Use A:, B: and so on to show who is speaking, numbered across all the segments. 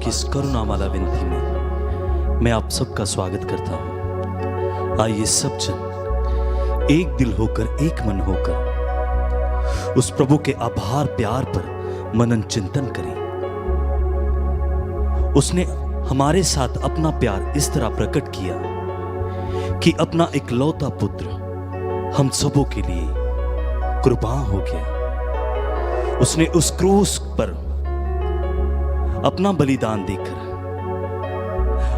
A: की इस करुणामाला विनती में मैं आप सबका स्वागत करता हूँ। आइए सब जन एक दिल होकर, एक मन होकर उस प्रभु के आभार प्यार पर मनन चिंतन करें। उसने हमारे साथ अपना प्यार इस तरह प्रकट किया कि अपना इकलौता पुत्र हम सबों के लिए कुर्बान हो गया। उसने उस क्रूस पर अपना बलिदान देकर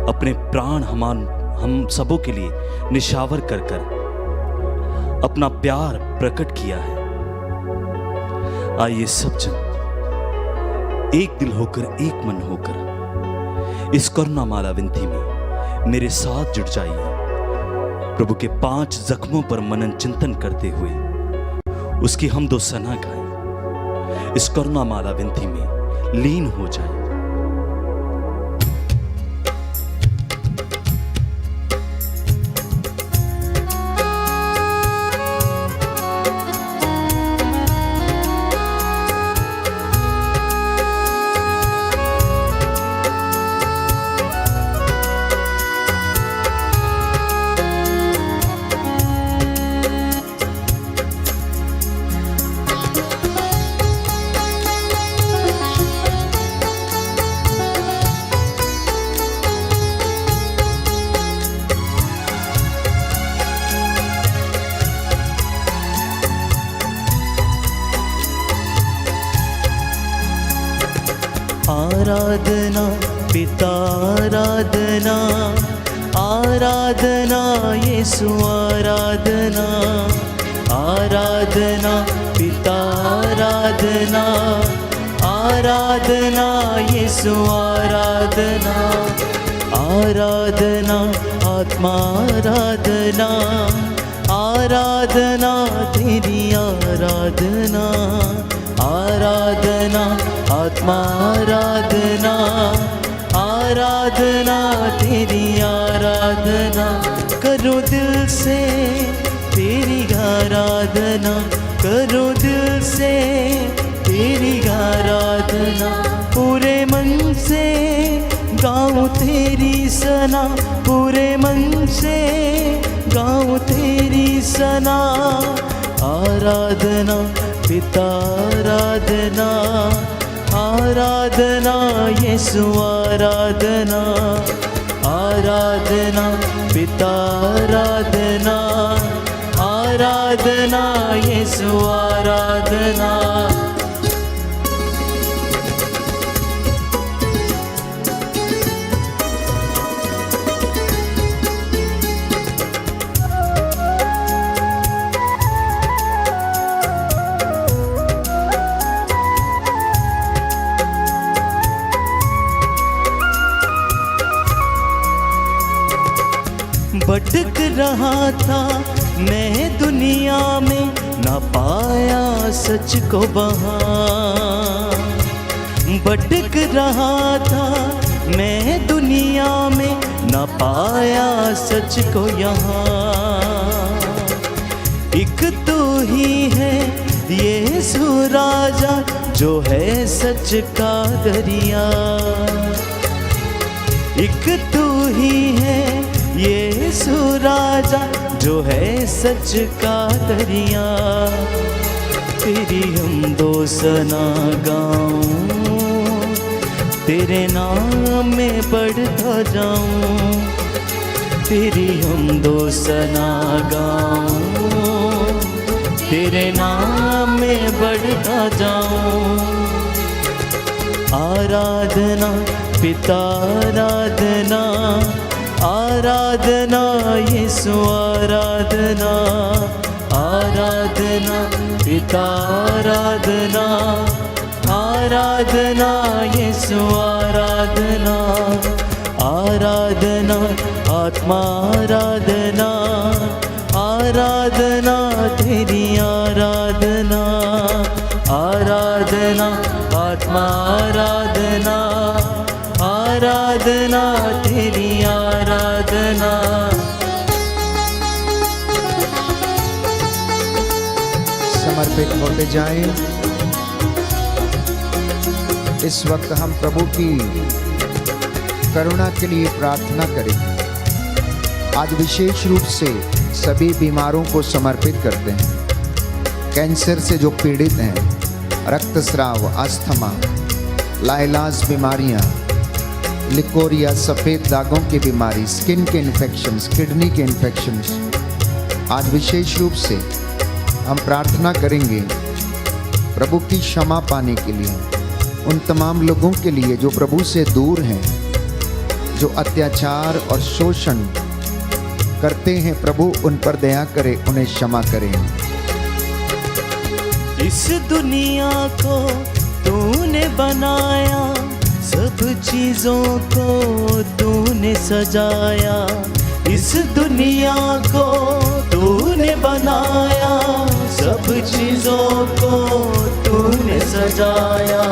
A: अपने प्राण हम सबों के लिए निशावर कर कर अपना प्यार प्रकट किया है। आइए सब जन एक दिल होकर, एक मन होकर इस करुणामाला विनती में मेरे साथ जुड़ जाइए। प्रभु के 5 जख्मों पर मनन चिंतन करते हुए उसकी हमदो सना गाएं। इस करुणामाला विनती में लीन हो जाए।
B: आराधना पिता आराधना, आराधना यीशु आराधना, आराधना पिता आराधना, आराधना यीशु आराधना, आराधना आत्मा आराधना, आराधना तेरी आराधना, आराधना आत्मा आराधना, आराधना तेरी आराधना। करो दिल से तेरी आराधना, करो दिल से तेरी आराधना। पूरे मन से गाऊं तेरी सना, पूरे मन से गाऊं तेरी सना। आराधना पिता आराधना, आराधना यीशु आराधना, आराधना पिता आराधना, आराधना यीशु आराधना। भटक रहा था मैं दुनिया में, ना पाया सच को वहाँ। भटक रहा था मैं दुनिया में, ना पाया सच को यहाँ। एक तो ही है यीशु राजा, जो है सच का दरिया। एक तो ही है यीशु राजा, जो है सच का दरिया। तेरी हम दो सना गाऊं, तेरे नाम में बढ़ता जाऊं। तेरी हम दो सना गाऊं, तेरे नाम में बढ़ता जाऊं। आराधना पिता आराधना, आराधना यीशु आराधना, आराधना पिता आराधना, आराधना यीशु आराधना, आराधना आत्मा आराधना, आराधना तेरी आराधना, आराधना आत्मा आराधना, आराधना तेरी आराधना।
C: समर्पित होते जाएं। इस वक्त हम प्रभु की करुणा के लिए प्रार्थना करेंगे। आज विशेष रूप से सभी बीमारों को समर्पित करते हैं। कैंसर से जो पीड़ित हैं, रक्तस्राव, अस्थमा, लाइलाज बीमारियां, लिकोरिया, सफ़ेद दागों की बीमारी, स्किन के इन्फेक्शंस, किडनी के इन्फेक्शंस, आज विशेष रूप से हम प्रार्थना करेंगे प्रभु की क्षमा पाने के लिए। उन तमाम लोगों के लिए जो प्रभु से दूर हैं, जो अत्याचार और शोषण करते हैं, प्रभु उन पर दया करे, उन्हें क्षमा करें।
B: इस दुनिया को तूने बनाया, सब चीजों को तूने सजाया। इस दुनिया को तूने बनाया, सब चीजों को तूने सजाया।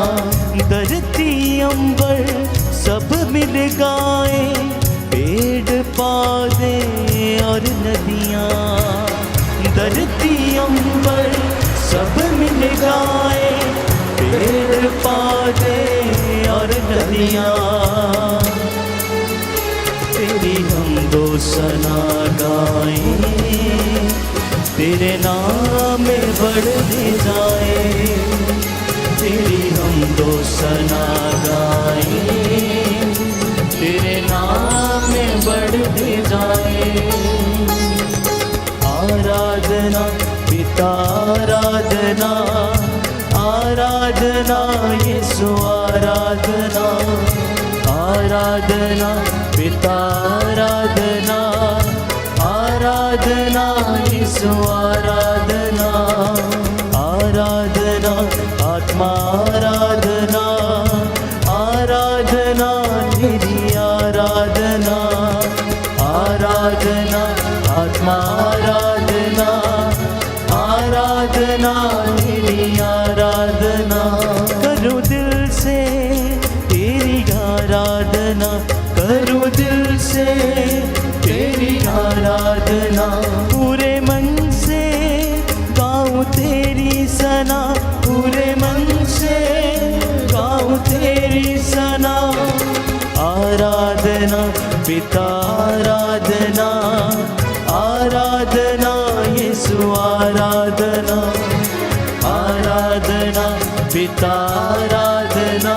B: धरती अंबर सब मिल गाए, पेड़ पौधे और नदियाँ। धरती अंबर सब मिल गाए, पेड़ पौधे और नदियाँ। तेरी हम दो सना गाएं, तेरे नाम में बढ़ते जाए। तेरी हम दो सना गाएं, तेरे नाम में बढ़ते जाए। आराधना पिता, आराधना, आराधना यीशु, आराधना, आराधना पिता, आराधना, आराधना यीशु, आराधना, आराधना आत्मा, आराधना, आराधना तेरी आराधना, आराधना आत्मा, आराधना, आराधना तेरी आराधना। करूँ दिल से तेरी आराधना, करूँ दिल से तेरी आराधना। पूरे मन से गाऊँ तेरी सना, पूरे मन से गाऊँ तेरी सना। आराधना पिता, आराधना, आराधना यीशु, आराधना, आराधना पिता, आराधना,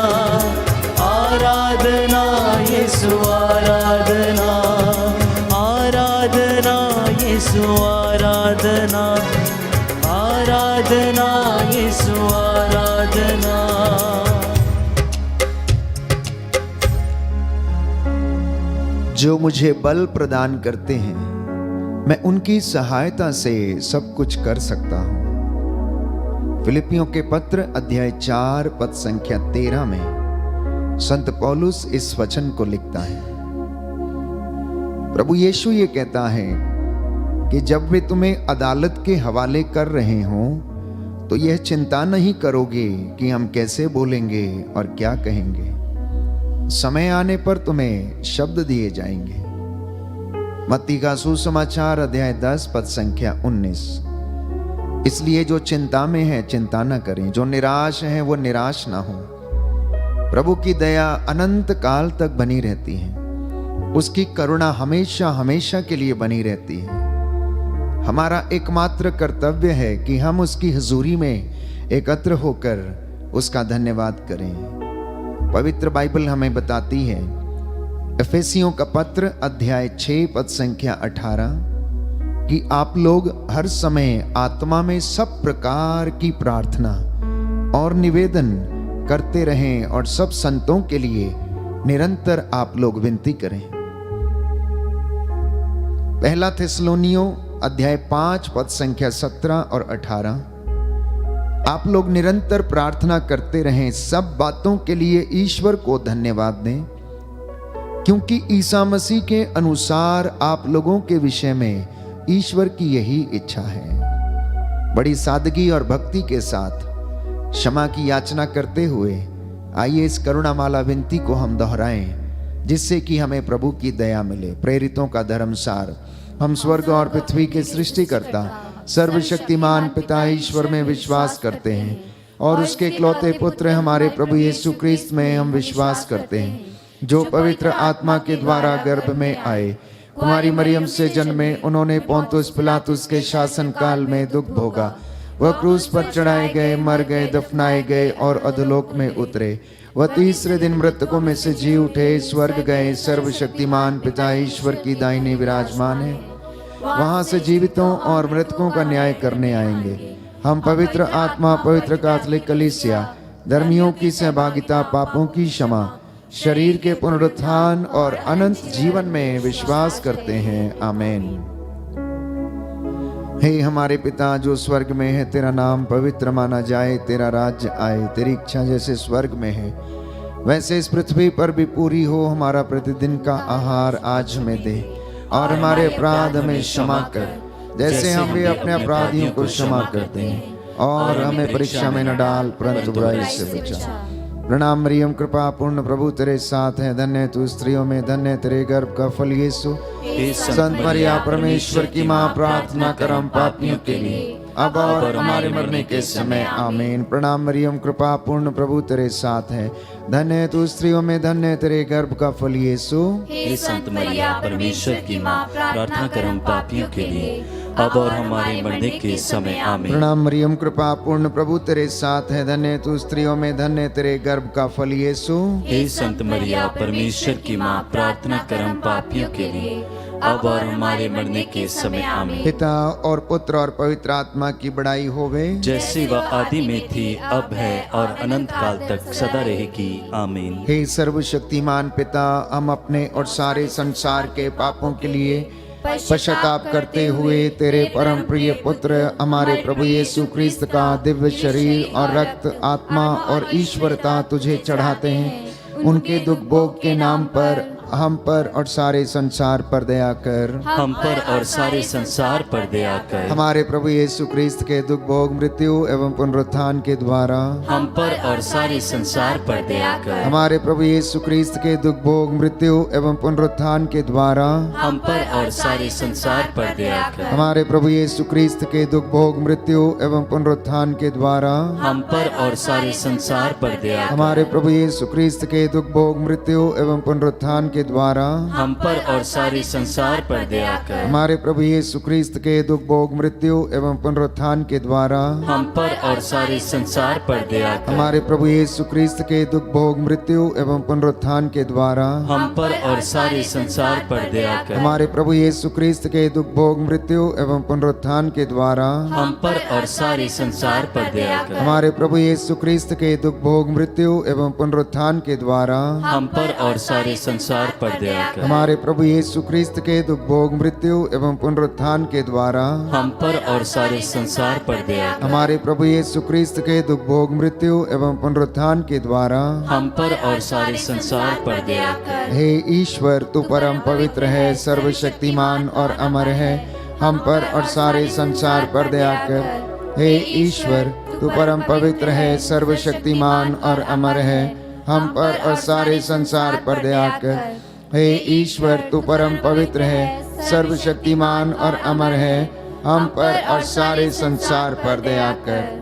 B: आराधना यीशु, आराधना, आराधना यीशु, आराधना, आराधना यीशु, आराधना।
C: जो मुझे बल प्रदान करते हैं, मैं उनकी सहायता से सब कुछ कर सकता हूं। फिलिपियों के पत्र अध्याय 4 पद संख्या 13 में संत पौलुस इस वचन को लिखता है। प्रभु यीशु ये कहता है कि जब वे तुम्हें अदालत के हवाले कर रहे हों, तो यह चिंता नहीं करोगे कि हम कैसे बोलेंगे और क्या कहेंगे। समय आने पर तुम्हें शब्द दिए जाएंगे। मत्ती का सुसमाचार अध्याय 10 पद संख्या 19। इसलिए जो चिंता में है चिंता न करें, जो निराश है वो निराश ना हो। प्रभु की दया अनंत काल तक बनी रहती है, उसकी करुणा हमेशा हमेशा के लिए बनी रहती है। हमारा एकमात्र कर्तव्य है कि हम उसकी हुजूरी में एकत्र होकर उसका धन्यवाद करें। पवित्र बाइबल हमें बताती है, एफेसियों का पत्र अध्याय 6 पद संख्या 18, कि आप लोग हर समय आत्मा में सब प्रकार की प्रार्थना और निवेदन करते रहें और सब संतों के लिए निरंतर आप लोग विनती करें। पहला थिस्सलुनीयों अध्याय 5 पद संख्या 17 और 18, आप लोग निरंतर प्रार्थना करते रहें, सब बातों के लिए ईश्वर को धन्यवाद दें, क्योंकि ईसा मसीह के अनुसार आप लोगों के विषय में ईश्वर की यही इच्छा है। बड़ी सादगी और भक्ति के साथ क्षमा की याचना करते हुए आइए इस करुणामाला विनती को हम दोहराएं, जिससे कि हमें प्रभु की दया मिले। प्रेरितों का धर्मसार। हम स्वर्ग और पृथ्वी के सृष्टिकर्ता सर्वशक्तिमान पिता ईश्वर में विश्वास करते हैं और उसके इकलौते पुत्र हमारे प्रभु यीशु क्रिस्त में हम विश्वास करते हैं जो पवित्र आत्मा के द्वारा गर्भ में आए, कुमारी मरियम से जन्मे, उन्होंने पोंतुस पिलातुस के शासन काल में दुख भोगा, वह क्रूस पर चढ़ाए गए, मर गए, दफनाए गए और अधोलोक में उतरे। वह तीसरे दिन मृतकों में से जी उठे, स्वर्ग गए, सर्वशक्तिमान पिता ईश्वर की दाहिने विराजमान है। वहां से जीवितों और मृतकों का न्याय करने आएंगे। हम पवित्र आत्मा, पवित्र कैथोलिक कलीसिया, धर्मियों की सहभागिता, पापों की क्षमा, शरीर के पुनरुत्थान और अनंत जीवन में विश्वास करते हैं। आमीन। हे हमारे पिता जो स्वर्ग में है, तेरा नाम पवित्र माना जाए, तेरा राज्य आए, तेरी इच्छा जैसे स्वर्ग में है वैसे इस पृथ्वी पर भी पूरी हो। हमारा प्रतिदिन का आहार आज हमें दे, और हमारे अपराध हमें क्षमा कर, जैसे हम भी अपने अपराधियों को क्षमा करते हैं, और हमें परीक्षा में न डाल, परंतु बुराई से बचा। प्रणाम मरियम, कृपा पूर्ण, प्रभु तेरे साथ है, धन्य तू स्त्रियों में, धन्य तेरे गर्भ का फल यीशु। संत मरिया परमेश्वर की माँ, प्रार्थना कर हम पापियों के लिए, अब और हमारे मरने के समय। आमीन। प्रणाम मरियम, कृपा पूर्ण, प्रभु तेरे साथ है, धन्य तू स्त्रियों में, धन्य तेरे गर्भ का फल यीशु।
A: हे संत मरिया परमेश्वर की माँ, प्रार्थना कर हम पापियों के लिए, अब और हमारे मरने के समय। आमीन।
C: प्रणाम मरियम, कृपा पूर्ण, प्रभु तेरे साथ है, धन्य तू स्त्रियों में, धन्य तेरे गर्भ का फल यीशु।
A: हे संत मरिया परमेश्वर की माँ, प्रार्थना कर हम पापियों के लिए, अब और हमारे मरने के समय। आमीन।
C: पिता और पुत्र और पवित्र आत्मा की बड़ाई होवे,
A: जैसे वह आदि में थी, अब है और अनंत काल तक सदा रहेगी। आमीन।
C: हे सर्वशक्तिमान पिता, हम अपने और सारे संसार के पापों के लिए पश्चाताप करते हुए तेरे परम प्रिय पुत्र हमारे प्रभु यीशु क्रिस्त का दिव्य शरीर और रक्त, आत्मा और ईश्वरता तुझे चढ़ाते हैं। उनके दुख भोग के नाम पर हम पर और सारे संसार पर दया कर।
A: हम पर और सारे संसार पर दया कर।
C: हमारे प्रभु यीशु क्रिस्त के दुख भोग, मृत्यु एवं पुनरुत्थान के द्वारा
A: हम पर और सारे संसार पर दया कर।
C: हमारे प्रभु यीशु क्रिस्त के दुख भोग, मृत्यु एवं पुनरुत्थान के द्वारा
A: हम पर और सारे संसार पर दया कर।
C: हमारे प्रभु यीशु क्रिस्त के दुख भोग, मृत्यु एवं पुनरुत्थान के द्वारा
A: हम पर और सारे संसार पर दया कर।
C: हमारे प्रभु यीशु क्रिस्त के दुख भोग, मृत्यु एवं पुनरुत्थान के द्वारा
A: हम पर और सारे संसार पर दया कर।
C: हमारे प्रभु यीशु क्रिस्त के दुख भोग, मृत्यु एवं पुनरुत्थान के द्वारा
A: हम पर और सारे संसार पर दया कर।
C: हमारे प्रभु यीशु क्रिस्त के दुख भोग, मृत्यु एवं पुनरुत्थान के द्वारा
A: हम पर और सारे संसार पर दया कर।
C: हमारे प्रभु यीशु क्रिस्त के दुख भोग, मृत्यु एवं पुनरुत्थान के द्वारा
A: हम पर और सारे संसार पर दया कर।
C: हमारे प्रभु यीशु क्रिस्त के दुख भोग, मृत्यु एवं पुनरुत्थान के द्वारा
A: हम पर और सारे संसार पर दया कर।
C: हमारे प्रभु यीशु क्रिस्त के दुख भोग, मृत्यु एवं पुनरुत्थान के द्वारा
A: हम पर और सारे संसार पर दया कर।
C: हमारे प्रभु यीशु क्रिस्त के दुख भोग, मृत्यु एवं पुनरुत्थान के द्वारा
A: हम पर और सारे संसार पर दया कर।
C: हे ईश्वर, तू परम पवित्र है, सर्वशक्तिमान और अमर है, हम पर और सारे संसार पर दया कर। हे ईश्वर, तू परम पवित्र है, सर्वशक्तिमान और अमर है, हम पर और सारे संसार पर दया कर। हे ईश्वर, तू परम पवित्र है, सर्वशक्तिमान और अमर है, हम पर और सारे संसार पर दया कर।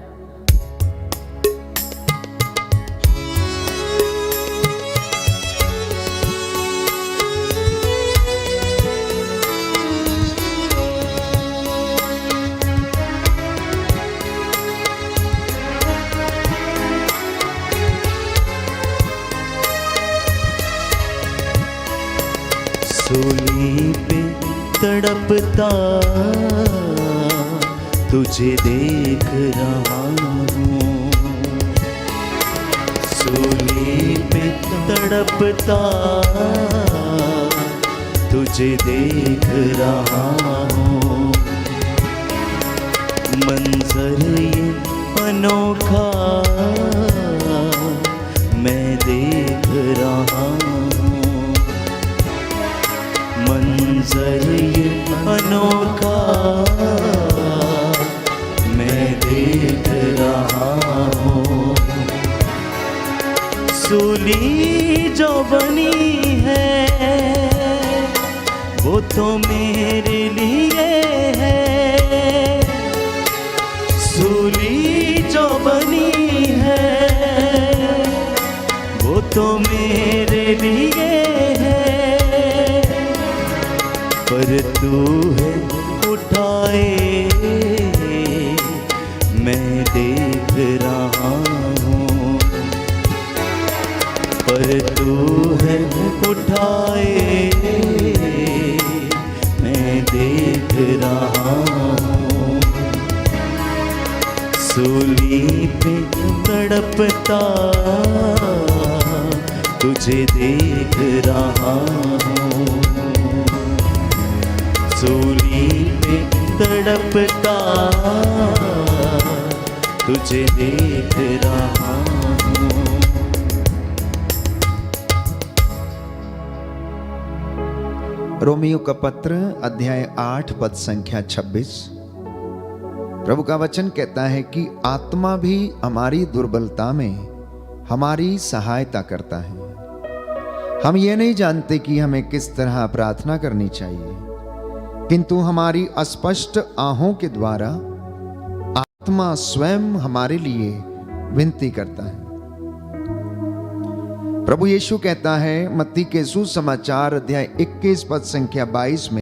A: सूली पे तड़पता तुझे देख रहा हूँ, सूली पे तड़पता तुझे देख रहा हूँ। मंजर ये अनोखा मैं देख रहा हूँ, मंजर ये अनोखा मैं देख रहा हूँ। सूली जो बनी है वो तो मेरे लिए है, सूली जो बनी है वो तो मेरे लिए पर तू है उठाए मैं देख रहा हूँ, पर तू है उठाए मैं देख रहा हूँ। सूली पे तड़पता तुझे देख रहा हूँ, सूली पे तड़पता तुझे देख रहा हूँ।
C: रोमियो का पत्र अध्याय 8 पद संख्या 26। प्रभु का वचन कहता है कि आत्मा भी हमारी दुर्बलता में हमारी सहायता करता है। हम ये नहीं जानते कि हमें किस तरह प्रार्थना करनी चाहिए, किंतु हमारी अस्पष्ट आहों के द्वारा आत्मा स्वयं हमारे लिए विनती करता है। प्रभु यीशु कहता है मत्ती के सुसमाचार अध्याय 21 पद संख्या 22 में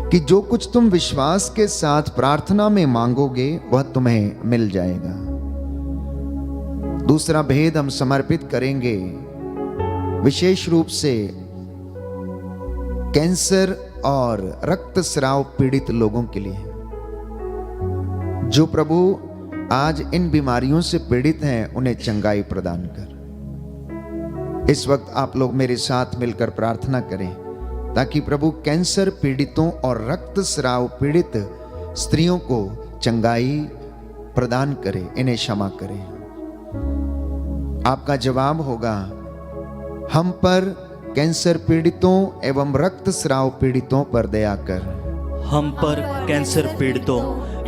C: कि जो कुछ तुम विश्वास के साथ प्रार्थना में मांगोगे वह तुम्हें मिल जाएगा। दूसरा भेद हम समर्पित करेंगे विशेष रूप से कैंसर और रक्तस्राव पीड़ित लोगों के लिए, जो प्रभु आज इन बीमारियों से पीड़ित हैं, उन्हें चंगाई प्रदान कर। इस वक्त आप लोग मेरे साथ मिलकर प्रार्थना करें ताकि प्रभु कैंसर पीड़ितों और रक्तस्राव पीड़ित स्त्रियों को चंगाई प्रदान करे, इन्हें क्षमा करे। आपका जवाब होगा, हम पर कैंसर पीड़ितों एवं रक्तस्राव पीड़ितों पर दया कर।
A: हम पर कैंसर पीड़ितों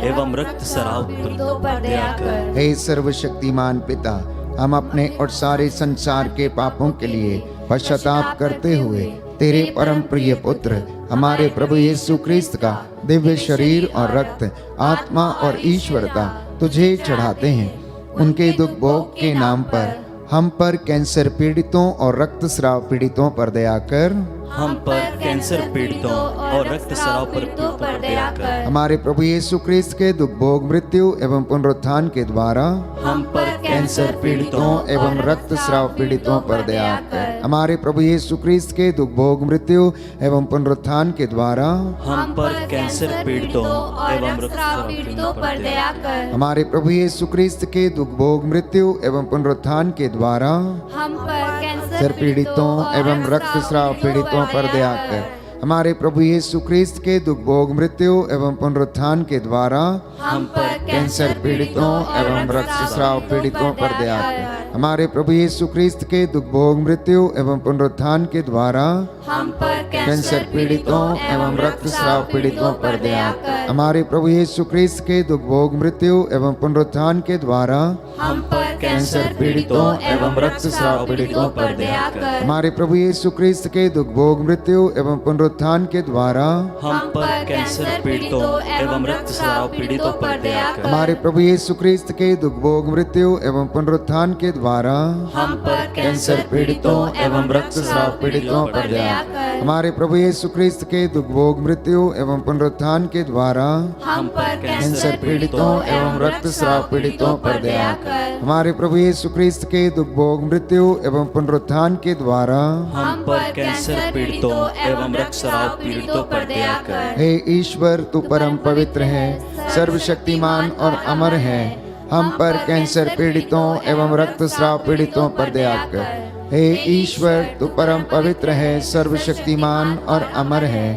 A: एवं रक्तस्राव पीड़ितों पर दया कर।
C: हे सर्वशक्तिमान पिता, हम अपने और सारे संसार के पापों के लिए पश्चाताप करते हुए तेरे परम प्रिय पुत्र हमारे प्रभु यीशु क्रिस्त का दिव्य शरीर और रक्त, आत्मा और ईश्वरता तुझे चढ़ाते हैं। उनके दुख भोग के नाम पर हम पर कैंसर पीड़ितों और रक्तस्राव पीड़ितों पर दया कर।
A: हम पर कैंसर पीड़ितों और रक्तस्राव पीड़ितों पर दया कर।
C: हमारे प्रभु यीशु क्रिस्त के दुख भोग मृत्यु एवं पुनरुत्थान के द्वारा
A: हम पर कैंसर पीड़ितों
C: एवं रक्तस्राव पीड़ितों पर दया कर। हमारे प्रभु यीशु क्रिस्त के दुख भोग मृत्यु एवं पुनरुत्थान के द्वारा
A: हम पर कैंसर पीड़ितों एवं रक्तस्राव पीड़ितों पर दया कर।
C: हमारे प्रभु यीशु क्रिस्त के दुख भोग मृत्यु एवं पुनरुत्थान के द्वारा
D: हम पर कैंसर
C: पीड़ितों एवं रक्तस्राव पीड़ितों पर दया कर। हमारे प्रभु यीशु क्रिस्त के दुख भोग मृत्यु एवं पुनरुत्थान के द्वारा
D: हम पर
C: कैंसर पीड़ितों एवं रक्तस्राव पीड़ितों पर दया कर। हमारे प्रभु यीशु क्रिस्त के दुख भोग मृत्यु एवं पुनरुत्थान के द्वारा
D: हम पर
C: कैंसर पीड़ितों एवं रक्तस्राव पीड़ितों पर दया कर। हमारे प्रभु यीशु क्रिस्त के दुख भोग मृत्यु एवं पुनरुत्थान के द्वारा
D: हम पर
C: कैंसर पीड़ितों एवं रक्तस्राव पीड़ितों पर दया कर। हमारे प्रभु यीशु क्रिस्त के दुख भोग मृत्यु एवं पुनरुत्थान के द्वारा
A: हम पर कैंसर पीड़ितों एवं रक्तस्राव पीड़ितों पर दया कर।
C: हमारे प्रभु यीशु क्रिस्त के दुख भोग मृत्यु एवं पुनरुत्थान के द्वारा
A: हम पर कैंसर पीड़ितों एवं रक्तस्राव पीड़ितों पर दया कर।
C: हमारे प्रभु यीशु क्रिस्त के दुख भोग मृत्यु एवं पुनरुत्थान के द्वारा
D: हम पर
C: कैंसर पीड़ितों एवं रक्तस्राव पीड़ितों पर दया कर। हमारे प्रभु यीशु क्रिस्त के दुख भोग मृत्यु एवं पुनरुत्थान के द्वारा
A: हम पर कैंसर पीड़ितों एवं रक्तस्राव पीड़ितों पर दया कर।
C: हे ईश्वर, तू परम पवित्र है, सर्वशक्तिमान और अमर है। हम पर कैंसर पीड़ितों एवं रक्तस्राव पीड़ितों पर दया कर। हे ईश्वर, तू परम पवित्र है, सर्वशक्तिमान और अमर है।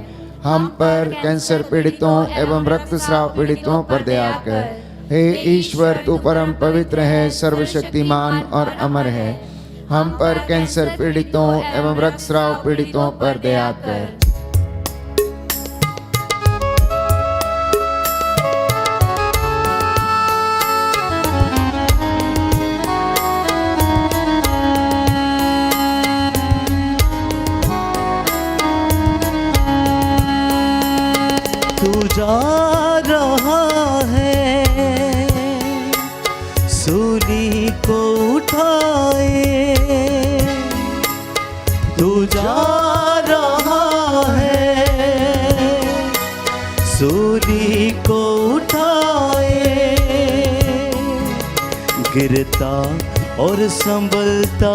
C: हम पर कैंसर पीड़ितों एवं रक्तस्राव पीड़ितों पर दया कर। हे ईश्वर, तू परम पवित्र है, सर्वशक्तिमान और अमर है। हम पर कैंसर पीड़ितों एवं रक्तस्राव पीड़ितों पर दया कर।
A: तू जा रहा है सूली को उठाए, तू जा रहा है सूली को उठाए, गिरता और संभलता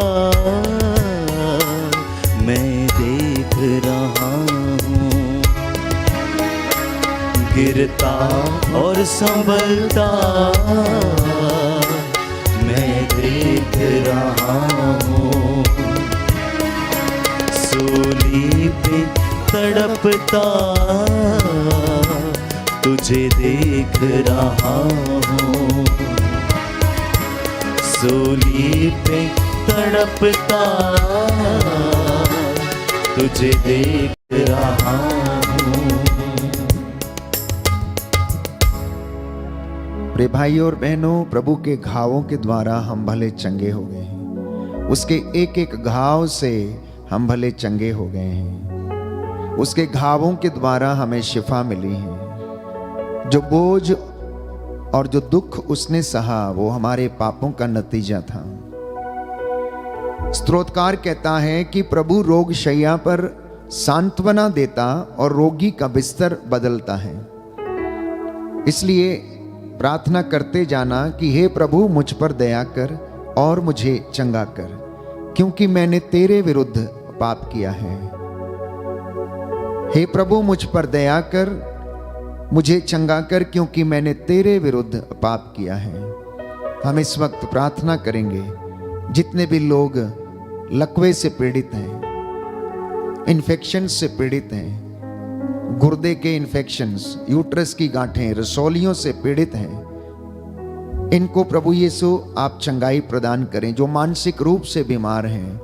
A: मैं देख रहा हूँ, गिरता और संभलता मैं देख रहा हूँ, सूली पे तड़पता तुझे देख रहा हूँ, सूली पे तड़पता तुझे देख रहा हूँ।
C: प्रिय भाइयों और बहनों, प्रभु के घावों के द्वारा हम भले चंगे हो गए हैं। उसके एक एक घाव से हम भले चंगे हो गए हैं। उसके घावों के द्वारा हमें शिफा मिली है। जो बोझ और जो दुख उसने सहा वो हमारे पापों का नतीजा था। स्तोत्रकार कहता है कि प्रभु रोग शैया पर सांत्वना देता और रोगी का बिस्तर बदलता है। इसलिए प्रार्थना करते जाना कि हे प्रभु मुझ पर दया कर और मुझे चंगा कर, क्योंकि मैंने तेरे विरुद्ध पाप किया है। हे प्रभु मुझ पर दया कर, मुझे चंगा कर, क्योंकि मैंने तेरे विरुद्ध पाप किया है। हम इस वक्त प्रार्थना करेंगे जितने भी लोग लकवे से पीड़ित हैं, इन्फेक्शन से पीड़ित हैं, गुर्दे के इन्फेक्शंस, यूट्रस की गांठें, रसौलियों से पीड़ित हैं, इनको प्रभु यीशु आप चंगाई प्रदान करें। जो मानसिक रूप से बीमार हैं,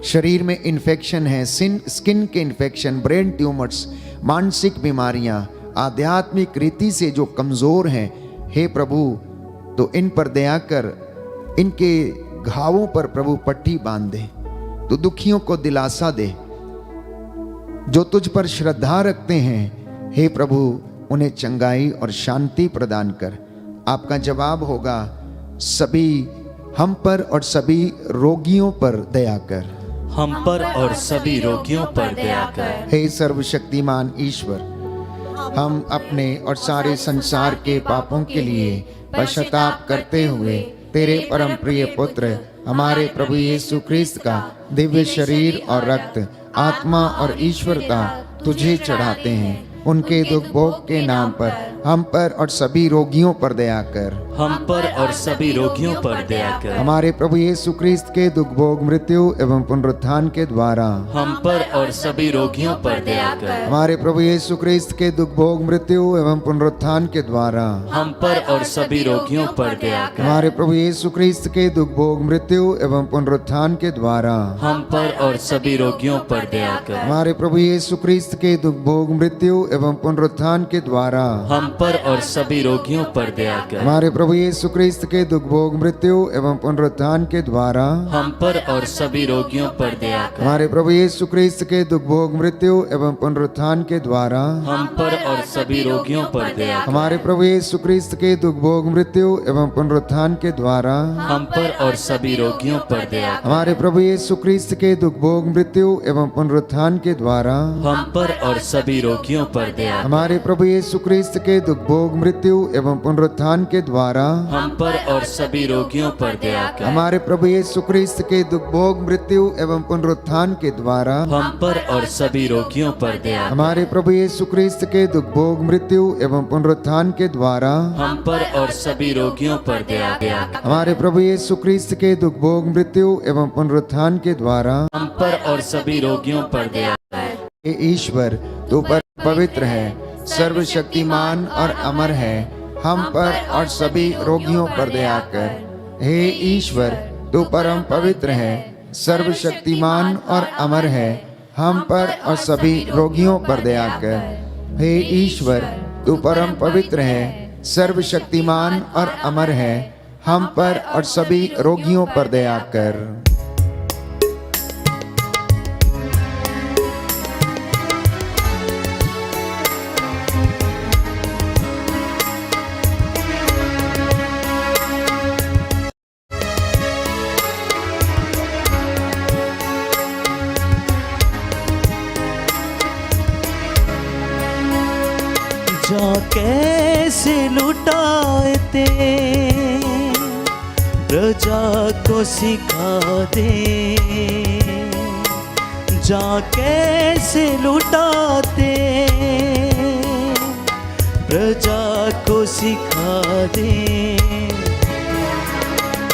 C: शरीर में इन्फेक्शन है, स्किन के इन्फेक्शन, ब्रेन ट्यूमर्स, मानसिक बीमारियां, आध्यात्मिक रीति से जो कमजोर हैं, हे प्रभु तो इन पर दया कर, इनके घावों पर प्रभु पट्टी बांध दे, तो दुखियों को दिलासा दे। जो तुझ पर श्रद्धा रखते हैं, हे प्रभु उन्हें चंगाई और शांति प्रदान कर। आपका जवाब होगा, सभी हम पर और सभी रोगियों पर दया कर,
A: हम पर और सभी रोगियों पर दया कर।
C: हे सर्वशक्तिमान ईश्वर, हम अपने और सारे संसार के पापों के लिए पश्चाताप करते हुए तेरे परम प्रिय पुत्र हमारे प्रभु यीशु क्रिस्त का दिव्य शरीर और रक्त, आत्मा और ईश्वरता तुझे चढ़ाते हैं। उनके दुख भोग के नाम पर हम पर और सभी रोगियों पर दया कर,
A: हम पर और सभी रोगियों पर दया कर।
C: हमारे प्रभु यीशु क्रिस्त के दुख भोग, मृत्यु एवं पुनरुत्थान के द्वारा
A: हम पर और सभी रोगियों पर दया कर।
C: हमारे प्रभु यीशु क्रिस्त के दुख भोग, मृत्यु एवं पुनरुत्थान के द्वारा
A: हम पर और सभी रोगियों पर दया कर।
C: हमारे प्रभु यीशु क्रिस्त के दुख भोग, मृत्यु एवं पुनरुत्थान के द्वारा
A: हम पर और सभी रोगियों पर दया कर।
C: हमारे प्रभु यीशु क्रिस्त के दुख भोग, मृत्यु एवं पुनरुत्थान के द्वारा
A: हम पर और सभी रोगियों पर दया कर।
C: हमारे प्रभु यीशु क्रिस्त के दुख भोग, मृत्यु एवं पुनरुत्थान के द्वारा
A: हम पर और सभी रोगियों पर दया कर।
C: हमारे प्रभु यीशु क्रिस्त के दुख भोग, मृत्यु एवं पुनरुत्थान के द्वारा
A: हम पर और सभी रोगियों पर दया कर।
C: हमारे प्रभु यीशु क्रिस्त के दुख भोग, मृत्यु एवं पुनरुत्थान के द्वारा
A: हम पर और सभी रोगियों पर दया कर।
C: हमारे प्रभु यीशु क्रिस्त के दुख भोग, मृत्यु एवं पुनरुत्थान के द्वारा
A: हम पर और सभी रोगियों पर दया कर।
C: हमारे प्रभु यीशु क्रिस्त के दुख भोग, मृत्यु एवं पुनरुत्थान के द्वारा
A: हम पर और सभी रोगियों पर दया कर।
C: हमारे प्रभु यीशु क्रिस्त के दुख भोग, मृत्यु एवं पुनरुत्थान के द्वारा
A: हम पर और सभी रोगियों पर दया कर।
C: हमारे प्रभु यीशु क्रिस्त के दुख भोग, मृत्यु एवं पुनरुत्थान के द्वारा
A: हम पर और सभी रोगियों पर दया कर।
C: हमारे प्रभु यीशु क्रिस्त के दुख भोग, मृत्यु एवं पुनरुत्थान के द्वारा
A: हम पर और सभी रोगियों पर दया कर।
C: हे ईश्वर तू पर पवित्र है, सर्वशक्तिमान और अमर है, हम पर और सभी रोगियों पर दया कर। हे ईश्वर तू परम पवित्र है, सर्वशक्तिमान और अमर है, हम पर और सभी रोगियों पर दया कर। हे ईश्वर तू परम पवित्र है, सर्वशक्तिमान और अमर है, हम पर और सभी रोगियों पर दया कर।
B: कैसे लुटाते प्रजा को सिखा दे, जा कैसे लुटाते प्रजा को सिखा दे।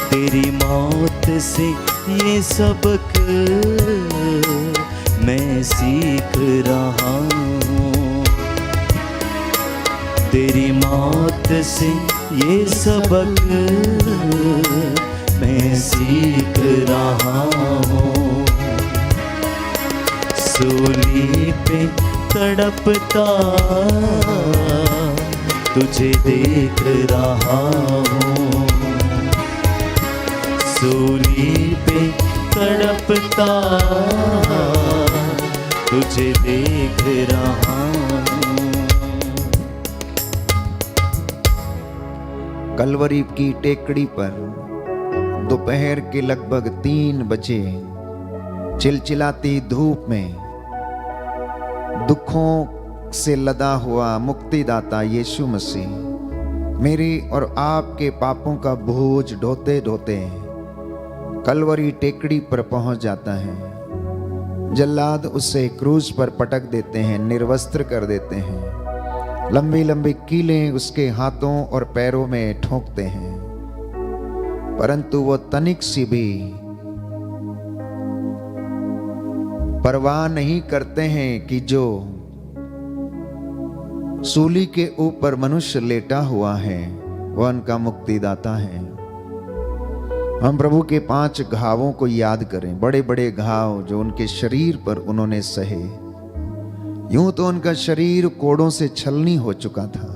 B: तेरी मौत से ये सबक मैं सीख रहा हूँ, तेरी मौत से ये सबक मैं सीख रहा हूँ। सूली पे तड़पता तुझे देख रहा हूँ, सूली पे तड़पता तुझे देख रहा हूँ।
C: कलवरी की टेकड़ी पर दोपहर के लगभग 3 बजे चिलचिलाती धूप में दुखों से लदा हुआ मुक्तिदाता यीशु मसीह मेरी और आपके पापों का बोझ ढोते ढोते कलवरी टेकड़ी पर पहुंच जाता है। जल्लाद उसे क्रूज पर पटक देते हैं, निर्वस्त्र कर देते हैं, लंबी लंबी कीलें उसके हाथों और पैरों में ठोंकते हैं, परंतु वो तनिक सी भी परवाह नहीं करते हैं कि जो सूली के ऊपर मनुष्य लेटा हुआ है वह उनका मुक्तिदाता है। हम प्रभु के 5 घावों को याद करें, बड़े बड़े घाव जो उनके शरीर पर उन्होंने सहे। यूं तो उनका शरीर कोड़ों से छलनी हो चुका था,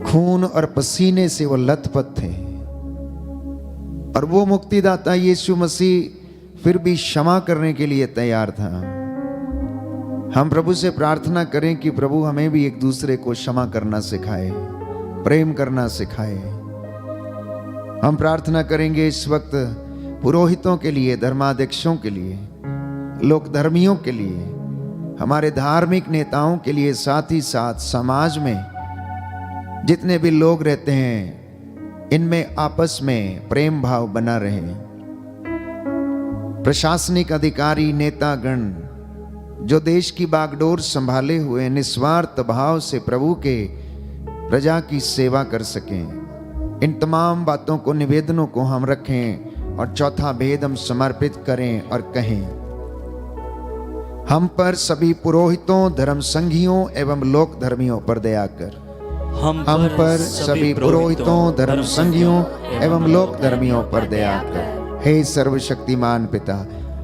C: खून और पसीने से वो लथपथ थे, और वो मुक्तिदाता यीशु मसीह फिर भी क्षमा करने के लिए तैयार था। हम प्रभु से प्रार्थना करें कि प्रभु हमें भी एक दूसरे को क्षमा करना सिखाए, प्रेम करना सिखाए। हम प्रार्थना करेंगे इस वक्त पुरोहितों के लिए, धर्माध्यक्षों के लिए, लोक धर्मियों के लिए, हमारे धार्मिक नेताओं के लिए, साथ ही साथ समाज में जितने भी लोग रहते हैं इनमें आपस में प्रेम भाव बना रहे। प्रशासनिक अधिकारी, नेतागण जो देश की बागडोर संभाले हुए निस्वार्थ भाव से प्रभु के प्रजा की सेवा कर सकें, इन तमाम बातों को, निवेदनों को हम रखें और चौथा भेद हम समर्पित करें और कहें, हम पर सभी पुरोहितों, धर्म संघियों एवं लोक धर्मियों पर दया कर। हम पर सभी पुरोहितों, धर्म संघियों एवं लोक धर्मियों पर दया कर। हे सर्वशक्तिमान पिता,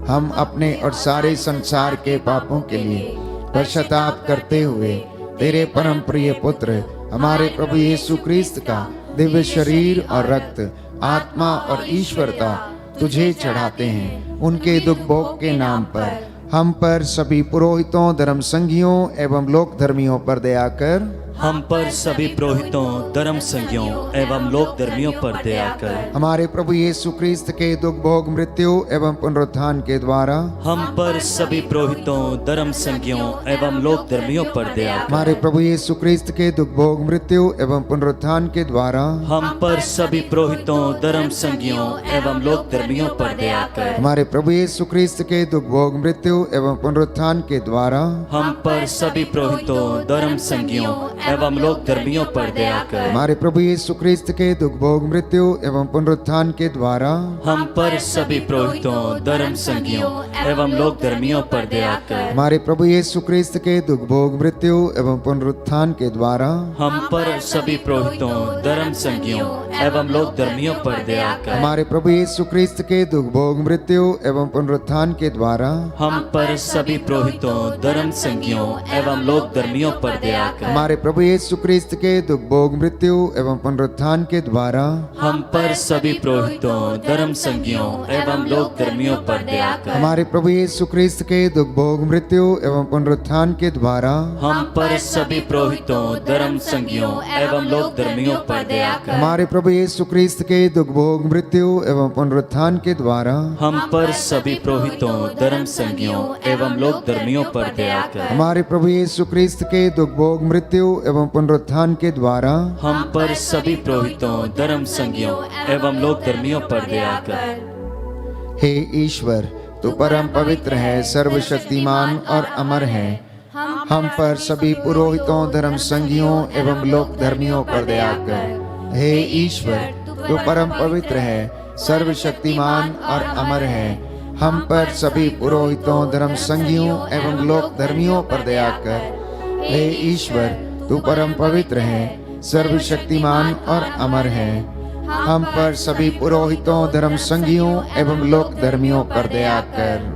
C: हम अपने और सारे संसार के पापों के लिए पश्चाताप करते हुए तेरे परम प्रिय पुत्र हमारे प्रभु यीशु क्रिस्त का दिव्य शरीर और रक्त, आत्मा और ईश्वरता तुझे चढ़ाते हैं। उनके दुख भोग के नाम पर हम पर सभी पुरोहितों, धर्म संघियों एवं लोक धर्मियों पर दया कर।
A: हम पर सभी पुरोहितों, धर्म संघियों एवं लोक धर्मियों पर दया कर।
C: हमारे प्रभु यीशु क्रिस्त के दुख भोग, मृत्यु एवं पुनरुत्थान के द्वारा
A: हम पर सभी पुरोहितों, धर्म संघियों एवं लोक धर्मियों पर दया कर।
C: हमारे प्रभु यीशु क्रिस्त के दुख भोग, मृत्यु एवं पुनरुत्थान के द्वारा
A: हम पर सभी पुरोहितों, धर्म संघियों एवं लोक धर्मियों पर दया कर।
C: हमारे प्रभु यीशु क्रिस्त के दुख भोग, मृत्यु एवं पुनरुत्थान के द्वारा
A: हम पर सभी पुरोहितों, धर्म संघियों एवं लोक धर्मियों पर दया कर।
C: हमारे प्रभु यीशु क्रिस्त के दुख भोग, मृत्यु एवं पुनरुत्थान के द्वारा
A: हम पर सभी पुरोहितों, धर्म संघियों एवं लोक धर्मियों पर दया कर।
C: हमारे प्रभु यीशु क्रिस्त के दुख भोग, मृत्यु एवं पुनरुत्थान के द्वारा
A: हम पर सभी पुरोहितों, धर्म संघियों एवं लोक धर्मियों पर दया कर।
C: हमारे प्रभु यीशु क्रिस्त के दुख भोग, मृत्यु एवं पुनरुत्थान के द्वारा
A: हम पर सभी पुरोहितों, धर्म संघियों एवं लोक धर्मियों पर दया कर।
C: हमारे प्रभु यीशु क्रिस्त के दुख भोग, मृत्यु एवं पुनरुत्थान के द्वारा
A: हम पर सभी पुरोहितों, धर्म संघियों एवं लोक धर्मियों पर दया कर।
C: हमारे प्रभु यीशु क्रिस्त के दुख भोग, मृत्यु एवं पुनरुत्थान के द्वारा
A: हम पर सभी पुरोहितों, धर्म संघियों एवं लोक धर्मियों पर दया कर।
C: हमारे प्रभु प्रभु यीशु क्रिस्त के दुख भोग मृत्यु एवं पुनरुत्थान के द्वारा
A: हम पर सभी पुरोहितों, धर्म संज्ञों एवं लोक धर्मियों पर दया कर।
C: हमारे प्रभु यीशु क्रिस्त के दुख भोग मृत्यु एवं पुनरुत्थान के द्वारा
A: हम पर सभी पुरोहितों, धर्म संज्ञों एवं लोक धर्मियों पर दया कर।
C: हे ईश्वर, तू परम पवित्र है, सर्वशक्तिमान और अमर है। हम पर सभी पुरोहितों, धर्म संज्ञों एवं लोक धर्मियों पर दया कर। हे ईश्वर, तू परम पवित्र है, सर्वशक्तिमान और अमर है। हम पर सभी पुरोहितों, धर्म संज्ञों एवं लोक धर्मियों पर दया कर। हे ईश्वर, तू परम पवित्र है, सर्वशक्तिमान और अमर है। हम पर सभी पुरोहितों, धर्म संज्ञों एवं लोक धर्मियों पर दया कर।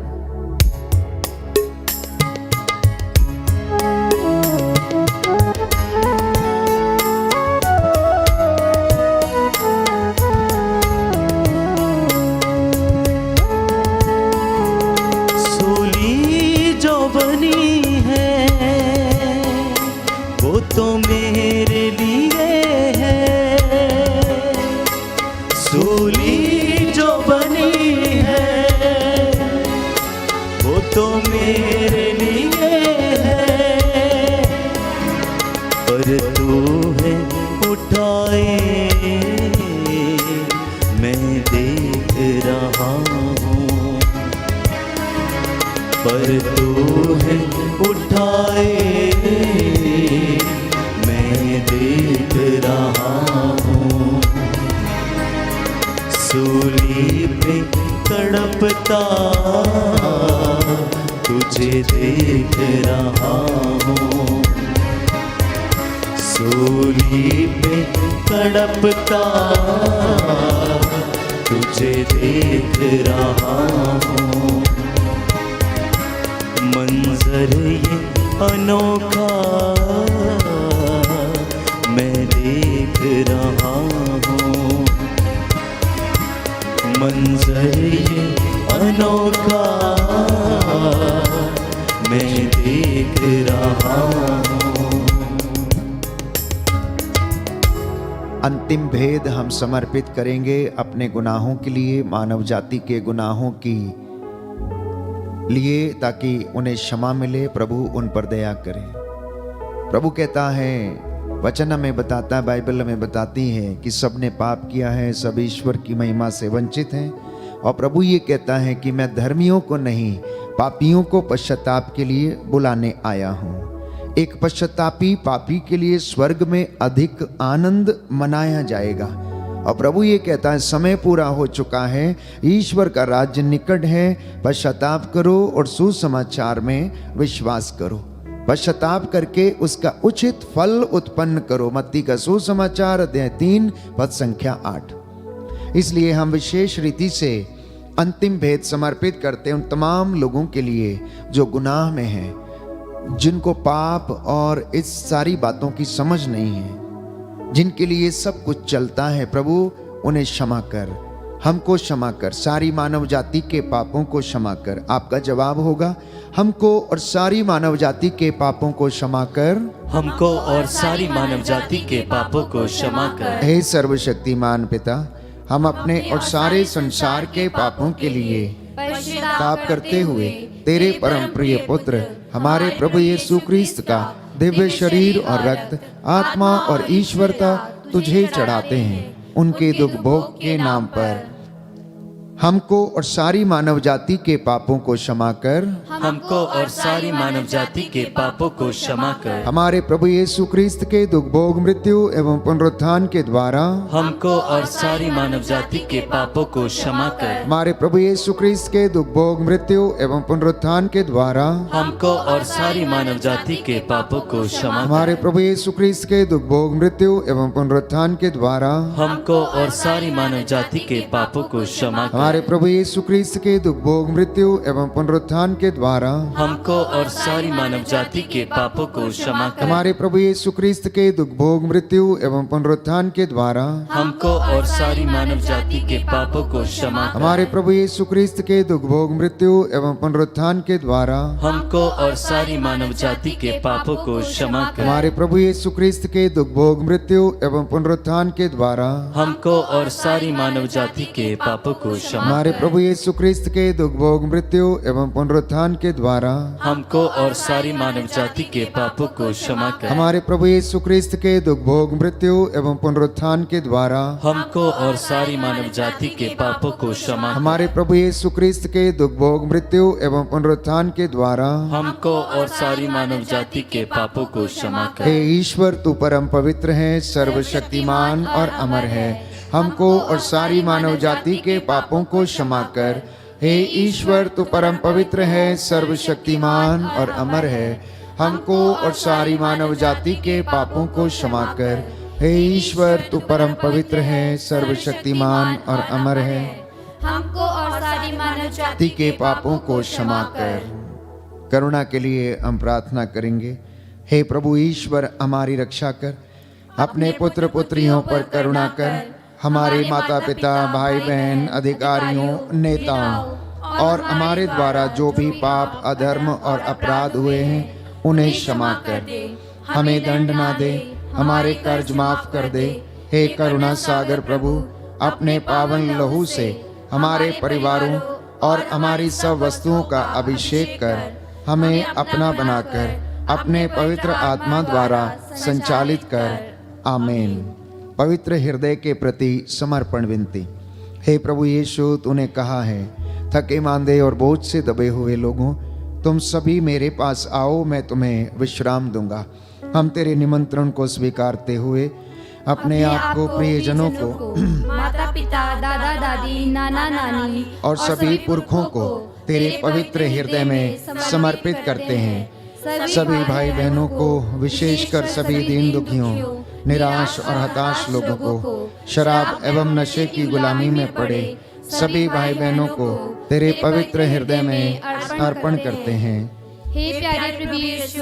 B: सूली जो बनी है वो तो मेरे लिए है। सूली जो बनी है वो तो मेरे लिए है। पर तू है उठाए मैं देख रहा हूँ। पर तू है उठाए मैं देख रहा हूँ। सूली पे तड़पता तुझे देख रहा हूँ। सूली पे तड़पता तुझे देख रहा हूँ। मंजर ये अनोखा मैं देख रहा हूँ। मंजर ये अनोखा मैं देख रहा हूँ।
C: अंतिम भेद हम समर्पित करेंगे अपने गुनाहों के लिए, मानव जाति के गुनाहों की लिए, ताकि उन्हें क्षमा मिले, प्रभु उन पर दया करे। प्रभु कहता है, वचन हमें बताता है, बाइबल हमें बताती है कि सबने पाप किया है, सब ईश्वर की महिमा से वंचित हैं। और प्रभु ये कहता है कि मैं धर्मियों को नहीं, पापियों को पश्चाताप के लिए बुलाने आया हूँ। एक पश्चातापी पापी के लिए स्वर्ग में अधिक आनंद मनाया जाएगा। और प्रभु ये कहता है, समय पूरा हो चुका है, ईश्वर का राज्य निकट है। पश्चाताप करो और सुसमाचार में विश्वास करो। पश्चाताप करके उसका उचित फल उत्पन्न करो। मत्ती का सुसमाचार अध्याय 3 पद संख्या 8। इसलिए हम विशेष रीति से अंतिम भेद समर्पित करते हैं उन तमाम लोगों के लिए जो गुनाह में हैं, जिनको पाप और इस सारी बातों की समझ नहीं है, जिनके लिए सब कुछ चलता है। प्रभु उन्हें क्षमा कर, हमको क्षमा कर, सारी मानव जाति के पापों को क्षमा कर। आपका जवाब होगा, हमको और सारी मानव जाति के पापों को क्षमा कर।
A: हमको और सारी मानव जाति के पापों को क्षमा कर।
C: हे सर्वशक्तिमान पिता, हम अपने और सारे संसार के पापों के लिए पाप करते हुए तेरे परम प्रिय पुत्र हमारे प्रभु यीशु क्रिस्त का दिव्य शरीर और रक्त, आत्मा और ईश्वरता तुझे चढ़ाते हैं। उनके दुख भोग के नाम पर हमको और सारी मानव जाति के पापों को क्षमा कर।
A: हमको और सारी मानव जाति के पापों को क्षमा कर।
C: हमारे प्रभु यीशु क्रिस्त के दुख भोग मृत्यु एवं पुनरुत्थान के द्वारा
A: हमको और सारी मानव जाति के पापों को क्षमा कर।
C: हमारे प्रभु यीशु क्रिस्त के दुख भोग मृत्यु एवं पुनरुत्थान के द्वारा
A: हमको और सारी मानव जाति के पापों को क्षमा कर।
C: हमारे प्रभु यीशु क्रिस्त के दुख भोग मृत्यु एवं पुनरुत्थान के द्वारा
A: हमको और सारी मानव जाति के पापों को क्षमा कर।
C: हमारे प्रभु यीशु क्रिस्त के दुख भोग मृत्यु एवं पुनरुत्थान के द्वारा
B: हमको और सारी मानव जाति के पापों को क्षमा कर।
C: हमारे प्रभु यीशु क्रिस्त के दुख भोग मृत्यु एवं पुनरुत्थान के द्वारा
B: हमको और सारी मानव जाति के पापों को क्षमा कर।
C: हमारे प्रभु यीशु क्रिस्त के दुख भोग मृत्यु एवं पुनरुत्थान के द्वारा
B: हमको और सारी मानव जाति के पापों को क्षमा कर।
C: हमारे प्रभु यीशु क्रिस्त के दुख भोग मृत्यु एवं पुनरुत्थान के द्वारा
B: हमको और सारी मानव जाति के पापों को क्षमा।
C: हमारे प्रभु यीशु क्रिस्त के दुख भोग मृत्यु एवं पुनरुत्थान के द्वारा
B: हमको और सारी मानव जाति के पापों को क्षमा कर।
C: हमारे प्रभु यीशु क्रिस्त के दुख भोग मृत्यु एवं पुनरुत्थान के द्वारा
B: हमको और सारी मानव जाति के पापों को क्षमा।
C: हमारे प्रभु यीशु क्रिस्त के दुख भोग मृत्यु एवं पुनरुत्थान के द्वारा
B: हमको और सारी मानव जाति के पापों को क्षमा कर।
C: हे ईश्वर, तू परम पवित्र है, सर्वशक्तिमान और अमर है। हमको और सारी मानव जाति के पापों को क्षमा कर। हे ईश्वर, तू परम पवित्र है, सर्वशक्तिमान और अमर है। हमको और सारी मानव जाति के पापों को क्षमा कर। हे ईश्वर, तू परम पवित्र है, सर्वशक्तिमान और अमर है।
D: हमको और सारी मानव जाति
C: जाति के पापों को क्षमा कर। करुणा के लिए हम प्रार्थना करेंगे। हे प्रभु ईश्वर, हमारी रक्षा कर। अपने पुत्र पुत्रियों पर करुणा कर। हमारे माता पिता, भाई बहन, अधिकारियों, नेताओं और हमारे द्वारा जो भी पाप, अधर्म और अपराध हुए हैं उन्हें क्षमा कर। हमें दंड ना दे, हमारे कर्ज माफ कर दे। हे करुणा सागर प्रभु, अपने पावन लहू से हमारे परिवारों और हमारी सब वस्तुओं का अभिषेक कर। हमें अपना बनाकर अपने पवित्र आत्मा द्वारा संचालित कर। आमीन। पवित्र हृदय के प्रति समर्पण विनती। हे प्रभु यीशु, तूने कहा है, थके मांदे और बोझ से दबे हुए लोगों, तुम सभी मेरे पास आओ, मैं तुम्हें विश्राम दूंगा। हम तेरे निमंत्रण को स्वीकारते हुए अपने आप को, प्रियजनों को,
D: माता पिता, दादा दादी, नाना नानी
C: और सभी पुरखों को तेरे पवित्र हृदय में समर्पित करते हैं। सभी भाई बहनों को, विशेषकर सभी दीन दुखियों, निराश और हताश लोगों को, शराब एवं नशे की गुलामी में पड़े सभी भाई बहनों को तेरे पवित्र हृदय में अर्पण करते हैं।
D: हे प्यारे प्रभु यीशु,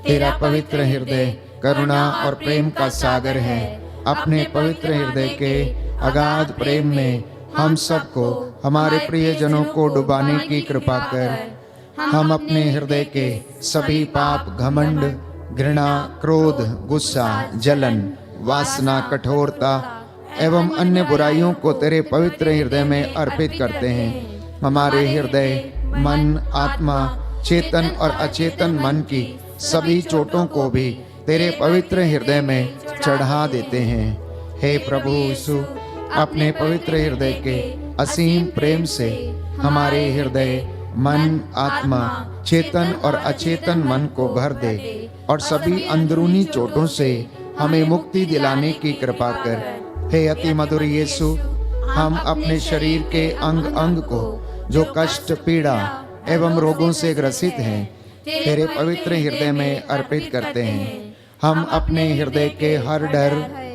C: तेरा पवित्र हृदय करुणा और प्रेम का सागर है। अपने पवित्र हृदय के अगाध प्रेम में हम सबको, हमारे प्रियजनों को डुबाने की कृपा कर। हम अपने हृदय के सभी पाप, घमंड, घृणा, क्रोध, गुस्सा, जलन, वासना, कठोरता एवं अन्य बुराइयों को तेरे पवित्र हृदय में अर्पित करते हैं। हमारे हृदय, मन, आत्मा, चेतन और अचेतन मन की सभी चोटों को भी तेरे पवित्र हृदय में चढ़ा देते हैं। हे प्रभु यीशु, अपने पवित्र हृदय के असीम प्रेम से हमारे हृदय, मन, आत्मा, चेतन और अचेतन मन को भर दे और सभी अंदरूनी चोटों से हमें मुक्ति दिलाने की कृपा कर। हे अति मधुर यीशु, हम अपने शरीर के अंग अंग को जो कष्ट, पीड़ा एवं रोगों से ग्रसित हैं तेरे पवित्र हृदय में अर्पित करते हैं। हम अपने हृदय के हर डर,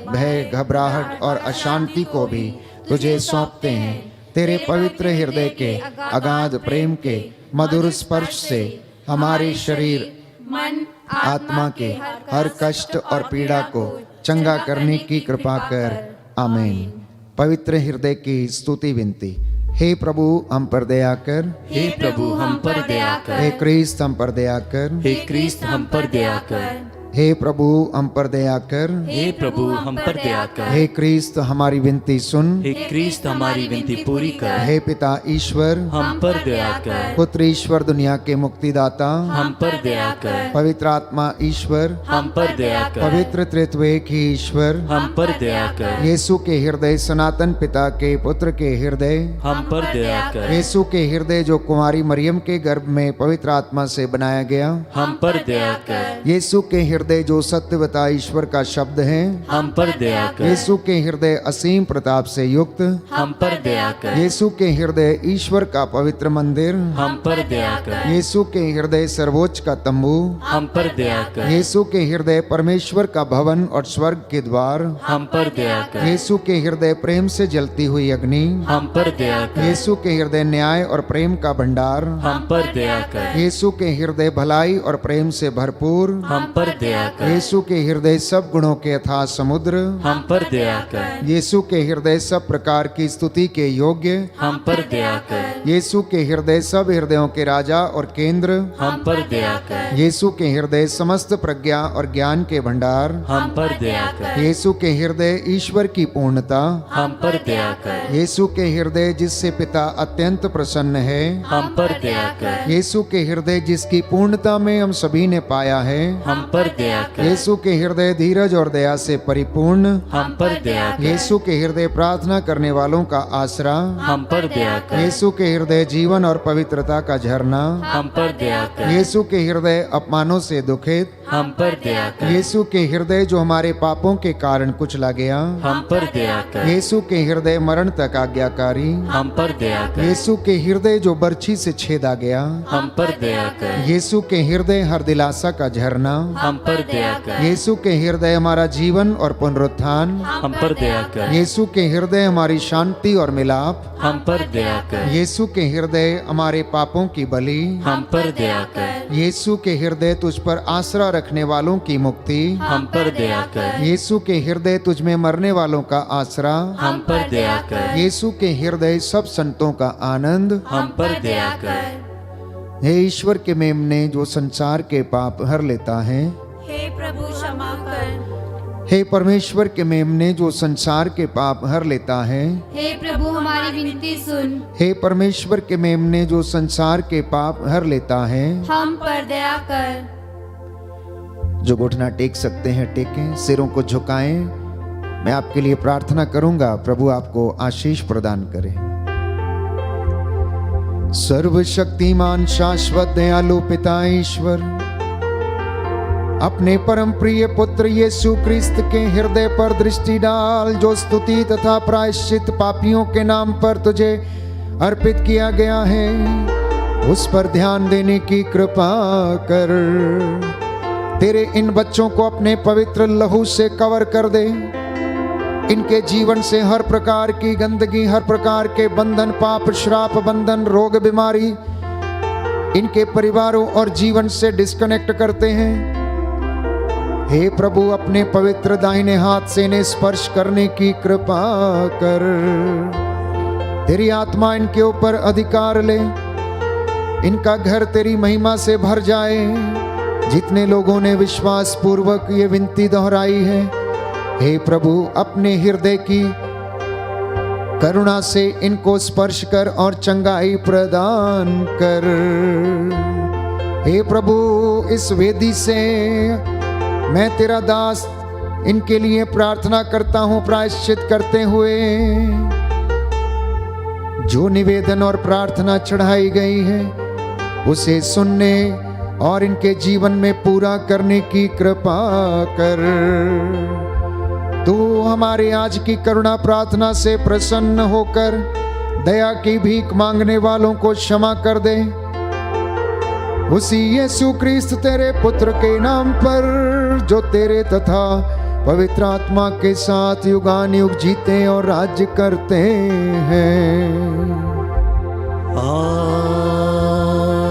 C: भय, घबराहट और अशांति को भी तुझे सौंपते हैं। तेरे पवित्र हृदय के अगाध प्रेम के मधुर स्पर्श से हमारे शरीर,
D: मन,
C: आत्मा के हर कष्ट और पीड़ा को चंगा करने की कृपा कर। आमीन। पवित्र हृदय की स्तुति विनती। हे प्रभु, हम पर दया कर।
B: हे प्रभु, हम पर दया कर।
C: हे क्रिस्त, हम पर दया कर।
B: हे क्रिस्त, हम पर दया कर।
C: हे प्रभु, हम पर दया कर।
B: हे प्रभु, हम पर दया कर।
C: हे क्रिस्त, हमारी विनती सुन।
B: हे क्रिस्त, हमारी विनती पूरी कर।
C: हे पिता ईश्वर,
B: हम पर दया कर।
C: पुत्र ईश्वर, दुनिया के मुक्तिदाता,
B: हम पर दया कर।
C: पवित्र आत्मा ईश्वर,
B: हम पर दया कर।
C: पवित्र त्रित्वैक ही ईश्वर,
B: हम पर दया कर।
C: यीशु के हृदय, सनातन पिता के पुत्र के हृदय,
B: हम पर दया कर।
C: यीशु के हृदय जो कुंवारी मरियम के गर्भ में पवित्र आत्मा से बनाया गया,
B: हम पर दया कर।
C: यीशु के हृदय जो सत्यवता ईश्वर का शब्द है,
A: हम पर दया कर।
C: यीशु के हृदय असीम प्रताप से युक्त,
A: हम पर दया कर।
C: यीशु के हृदय ईश्वर का पवित्र मंदिर,
A: हम पर दया कर।
C: यीशु के हृदय सर्वोच्च का तंबू,
A: हम पर दया कर।
C: यीशु के हृदय परमेश्वर का भवन और स्वर्ग के द्वार,
A: हम पर दया कर।
C: यीशु के हृदय प्रेम से जलती हुई अग्नि,
A: हम पर दया कर।
C: यीशु के हृदय न्याय और प्रेम का भंडार,
A: हम पर दया कर।
C: यीशु के हृदय भलाई और प्रेम से भरपूर,
A: हम पर दया कर।
C: यीशु के हृदय सब गुणों के अथाह समुद्र,
A: हम पर दया कर।
C: यीशु के हृदय सब प्रकार की स्तुति के योग्य,
A: हम पर दया कर।
C: यीशु के हृदय सब हृदयों के राजा और केंद्र,
A: हम पर दया कर।
C: यीशु के हृदय समस्त प्रज्ञा और ज्ञान के भंडार,
A: हम पर दया कर।
C: यीशु के हृदय ईश्वर की पूर्णता,
A: हम पर दया कर।
C: यीशु के हृदय जिससे पिता अत्यंत प्रसन्न है,
A: हम पर दया कर।
C: यीशु के हृदय जिसकी पूर्णता में हम सभी ने पाया है,
A: हम पर दया कर।
C: यीशु के हृदय धीरज और दया से परिपूर्ण,
A: हम पर दया कर।
C: यीशु के हृदय प्रार्थना करने वालों का आसरा,
A: हम पर दया कर।
C: यीशु के हृदय जीवन और पवित्रता का झरना,
A: हम पर दया कर।
C: यीशु के हृदय अपमानों से दुखित,
A: हम पर दया कर।
C: यीशु के हृदय जो हमारे पापों के कारण कुचला गया,
A: हम पर दया कर।
C: यीशु के हृदय मरण तक आज्ञाकारी,
A: हम पर दया कर।
C: यीशु के हृदय जो बर्छी से छेदा गया,
A: हम पर दया कर।
C: यीशु के हृदय हर दिलासा का झरना,
A: हम पर दया कर।
C: यीशु के हृदय हमारा जीवन और पुनरुत्थान,
A: हम पर दया कर।
C: यीशु के हृदय हमारी शांति और मिलाप,
A: हम पर दया कर।
C: यीशु के हृदय हमारे पापों की बलि,
A: हम पर दया कर।
C: यीशु के हृदय तुझ पर आसरा रखने वालों की मुक्ति,
A: हम पर दया कर।
C: यीशु के हृदय तुझ में मरने वालों का आसरा,
A: हम पर दया कर।
C: यीशु के हृदय सब संतों का आनंद,
A: हम पर दया कर।
C: हे ईश्वर के मेमने जो संसार के पाप हर लेता है,
D: हे प्रभु क्षमा कर।
C: हे परमेश्वर के मेमने जो संसार के पाप हर लेता है,
D: हे प्रभु हमारी विनती सुन।
C: हे परमेश्वर के मेमने जो संसार के पाप हर लेता है,
D: हम पर दया कर।
C: जो घुटना टेक सकते हैं टेकें, सिरों को झुकाएं। मैं आपके लिए प्रार्थना करूंगा, प्रभु आपको आशीष प्रदान करे। सर्वशक्तिमान शाश्वत दयालु पिता ईश्वर, अपने परम प्रिय पुत्र यीशु क्रिस्त के हृदय पर दृष्टि डाल, जो स्तुति तथा प्रायश्चित पापियों के नाम पर तुझे अर्पित किया गया है, उस पर ध्यान देने की कृपा कर। तेरे इन बच्चों को अपने पवित्र लहू से कवर कर दे। इनके जीवन से हर प्रकार की गंदगी, हर प्रकार के बंधन, पाप, श्राप, बंधन, रोग, बीमारी इनके परिवारों और जीवन से डिस्कनेक्ट करते हैं। हे प्रभु, अपने पवित्र दाहिने हाथ से इन्हें स्पर्श करने की कृपा कर। तेरी आत्मा इनके ऊपर अधिकार ले, इनका घर तेरी महिमा से भर जाए। जितने लोगों ने विश्वास पूर्वक ये विनती दोहराई है, हे प्रभु, अपने हृदय की करुणा से इनको स्पर्श कर और चंगाई प्रदान कर। हे प्रभु, इस वेदी से मैं तेरा दास इनके लिए प्रार्थना करता हूँ, प्रायश्चित करते हुए जो निवेदन और प्रार्थना चढ़ाई गई है उसे सुनने और इनके जीवन में पूरा करने की कृपा कर। तू हमारे आज की करुणा प्रार्थना से प्रसन्न होकर दया की भीख मांगने वालों को क्षमा कर दे। उसी यीशु क्रिस्त तेरे पुत्र के नाम पर, जो तेरे तथा पवित्र आत्मा के साथ युगान युग जीते और राज्य करते हैं।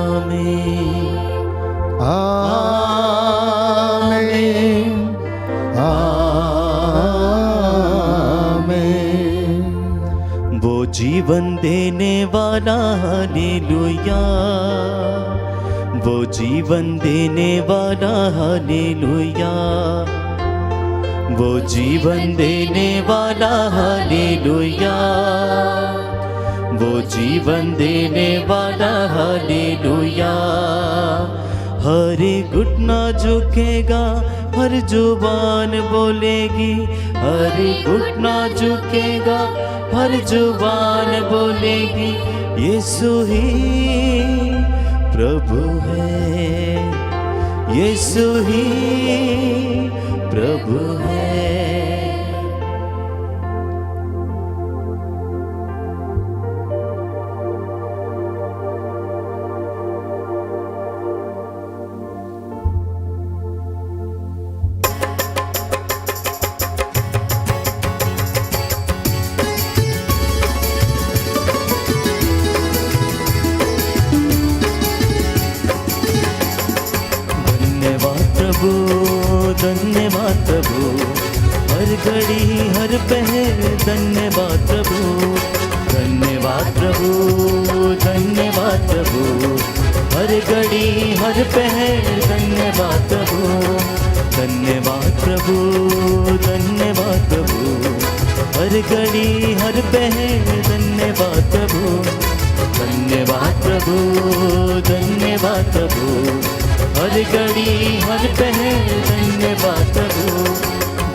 A: आमीन।
C: आमीन। आमीन।
A: वो जीवन देने वाला, हालेलुया। वो जीवन देने वाला, हालेलुया। वो जीवन देने वाला, हालेलुया। वो जीवन देने वाला, हालेलुया। हर घुटना झुकेगा, हर जुबान बोलेगी। हर घुटना झुकेगा, हर जुबान बोलेगी, यीशु ही प्रभु है,
B: यीशु ही प्रभु है। धन्यवाद प्रभु, हर घड़ी हर पहर धन्यवाद प्रभु। धन्यवाद प्रभु, धन्यवाद प्रभु, हर घड़ी हर पहर धन्यवाद प्रभु। धन्यवाद प्रभु, धन्यवाद प्रभु, हर घड़ी हर पहर धन्यवाद प्रभु। धन्यवाद प्रभु, धन्यवाद प्रभु, हर घड़ी हर पहर धन्यवाद प्रभु।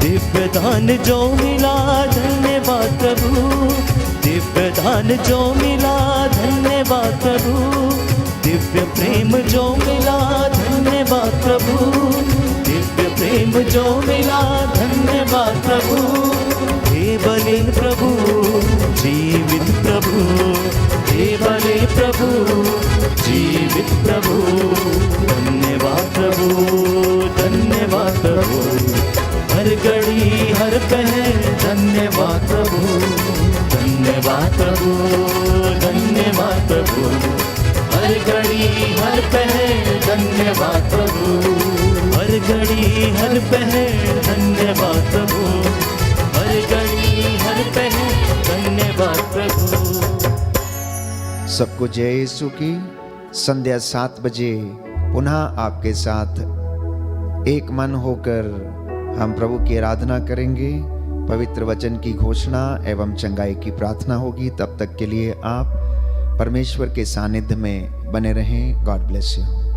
B: दिव्य दान जो मिला धन्यवाद प्रभु, दिव्य दान जो मिला धन्यवाद प्रभु। दिव्य प्रेम जो मिला धन्यवाद प्रभु, दिव्य प्रेम जो मिला धन्यवाद प्रभु। हे बलिन प्रभु, जीवित प्रभु, हे बलि प्रभु, जीवित प्रभु। धन्यवाद प्रभु, धन्यवाद प्रभु, हर घड़ी हर पहर धन्यवाद प्रभु। धन्यवाद प्रभु, धन्यवाद प्रभु, हर घड़ी हर पहर धन्यवाद प्रभु। हर घड़ी हर पहर धन्यवाद प्रभु, हर घड़ी हर पहर धन्यवाद प्रभु।
C: सबको जय यीशु की। संध्या 7 बजे पुनः आपके साथ एक मन होकर हम प्रभु की आराधना करेंगे। पवित्र वचन की घोषणा एवं चंगाई की प्रार्थना होगी। तब तक के लिए आप परमेश्वर के सानिध्य में बने रहें। God bless you.